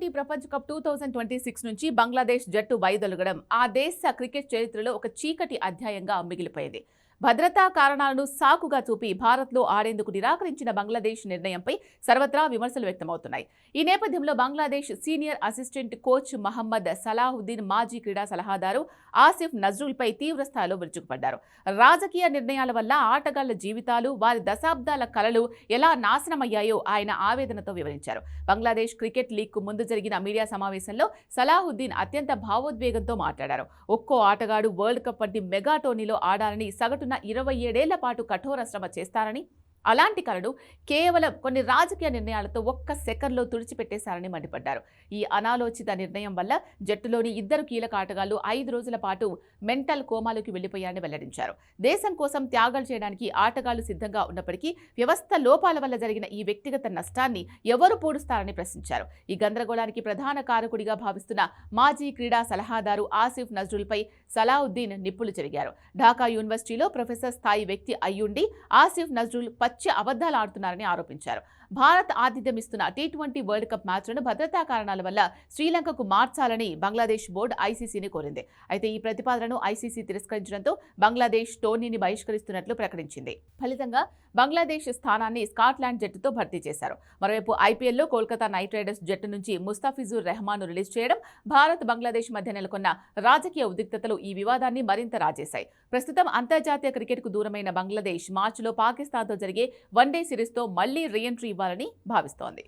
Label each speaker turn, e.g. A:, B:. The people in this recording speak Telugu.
A: T20 ప్రపంచ కప్ 2026 నుంచి బంగ్లాదేశ్ జట్టు వైదొలగడం ఆ దేశ క్రికెట్ చరిత్రలో ఒక చీకటి అధ్యాయంగా మిగిలిపోయింది. భద్రతా కారణాలను సాకుగా చూపి భారత్లో ఆడేందుకు నిరాకరించిన బంగ్లాదేశ్ నిర్ణయంపై సర్వత్రా విమర్శలు వ్యక్తమవుతున్నాయి. ఈ నేపథ్యంలో Bangladesh senior assistant coach Mohammad Salahuddin మాజీ క్రీడా సలహాదారు ఆసిఫ్ నజ్రుల్పై తీవ్రస్థాయిలో విరుచుకుపడ్డారు. రాజకీయ నిర్ణయాల వల్ల ఆటగాళ్ల జీవితాలు, వారి దశాబ్దాల కలలు ఎలా నాశనమయ్యాయో ఆయన ఆవేదనతో వివరించారు. బంగ్లాదేశ్ క్రికెట్ లీగ్కు ముందు జరిగిన మీడియా సమావేశంలో సలాహుద్దీన్ అత్యంత భావోద్వేగంతో మాట్లాడారు. ఒక్కో ఆటగాడు వరల్డ్ కప్ వంటి మెగా టోర్నీలో ఆడాలని సగటున 27 ఏళ్ల పాటు కఠోర శ్రమ చేస్తారని, అలాంటి కలను కేవలం కొన్ని రాజకీయ నిర్ణయాలతో ఒక్క సెకండ్లో తుడిచిపెట్టేశారని మండిపడ్డారు. ఈ అనాలోచిత నిర్ణయం వల్ల జట్టులోని 2 కీలక ఆటగాళ్లు 5 రోజుల పాటు మెంటల్ కోమాలోకి వెళ్లిపోయారని వెల్లడించారు. దేశం కోసం త్యాగాలు చేయడానికి ఆటగాళ్లు సిద్ధంగా ఉన్నప్పటికీ వ్యవస్థ లోపాల వల్ల జరిగిన ఈ వ్యక్తిగత నష్టాన్ని ఎవరు పూడుస్తారని ప్రశ్నించారు. ఈ గందరగోళానికి ప్రధాన కారకుడిగా భావిస్తున్న మాజీ క్రీడా సలహాదారు ఆసిఫ్ నజ్రుల్పై సలాహుద్దీన్ నిప్పులు చెరిగారు. ఢాకా యూనివర్సిటీలో ప్రొఫెసర్ స్థాయి వ్యక్తి అయ్యుండి ఆసిఫ్ నజ్రుల్ పచ్చి అబద్ధాలు ఆడుతున్నారని ఆరోపించారు. భారత్ ఆతిథ్యమిస్తున్న T20 వరల్డ్ కప్ మ్యాచ్లను భద్రతా కారణాల వల్ల శ్రీలంకకు మార్చాలని బంగ్లాదేశ్ బోర్డు ఐసీసీని కోరింది. అయితే ఈ ప్రతిపాదనను ఐసీసీ తిరస్కరించడంతో బంగ్లాదేశ్ టోర్నీని బహిష్కరిస్తున్నట్లు ప్రకటించింది. ఫలితంగా బంగ్లాదేశ్ స్థానాన్ని స్కాట్లాండ్ జట్టుతో భర్తీ చేశారు. మరోవైపు ఐపీఎల్లో కోల్కతా నైట్ రైడర్స్ జట్టు నుంచి ముస్తాఫిజుర్ రెహమాన్ను రిలీజ్ చేయడం, భారత్ బంగ్లాదేశ్ మధ్య నెలకొన్న రాజకీయ ఉద్రిక్తతలు ఈ వివాదాన్ని మరింత రాజేశాయి. ప్రస్తుతం అంతర్జాతీయ క్రికెట్కు దూరమైన బంగ్లాదేశ్ మార్చిలో పాకిస్తాన్తో జరిగే వన్డే సిరీస్తో మళ్లీ రీఎంట్రీ ఇవ్వాలని భావిస్తోంది.